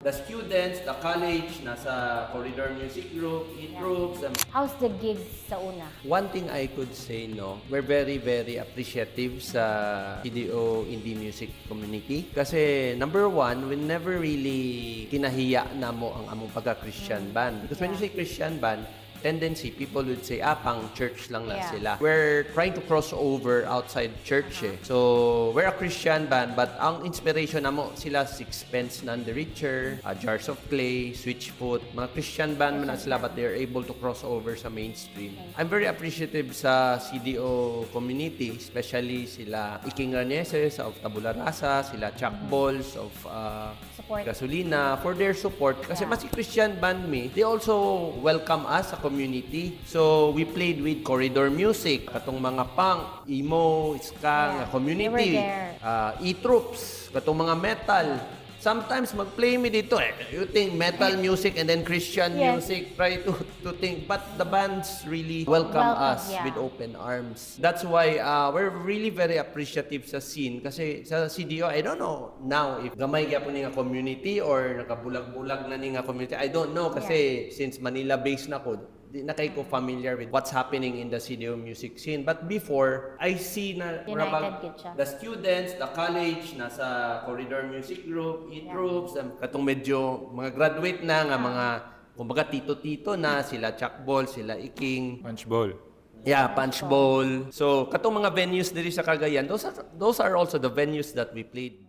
The students, the college, nasa Corridor Music Group, E-Troops. How's the gigs sa una? One thing I could say, no, we're very, very appreciative sa CDO Indie Music Community. Kasi number one, we never really kinahiya na mo ang among pagka-Christian band. Because when you say Christian band, tendency, people would say, pang church lang na sila. We're trying to cross over outside church eh. So, we're a Christian band, but ang inspiration namo sila Sixpence None the Richer, Jars of Clay, Switchfoot, mga Christian band man na sila, but they're able to cross over sa mainstream. I'm very appreciative sa CDO community, especially sila Iking Raneses of Tabula Rasa, sila Chuck Balls of Gasolina, for their support. Kasi mas si Christian band me, they also welcome us sa community. So, we played with Corridor Music, katong mga punk, emo, ska, community, E-Troops, katong mga metal. Sometimes mag-play me dito you think metal music and then Christian music, try to think, but the bands really welcome us with open arms. That's why we're really very appreciative sa scene kasi sa CDO, I don't know now if gamay gyapon ni nga community or nakabulag-bulag na ni nga community. I don't know kasi since Manila based na ko, di na kayo familiar with what's happening in the CDO music scene. But before, I see na the students, the college, nasa Corridor Music Group, E-Troops, katong medyo mga graduate na nga mga, kumbaga tito-tito na, sila Chuck Ball, sila Iking. Punch Bowl. Yeah, Punch Bowl. So, katong mga venues diri sa Cagayan, those are also the venues that we played.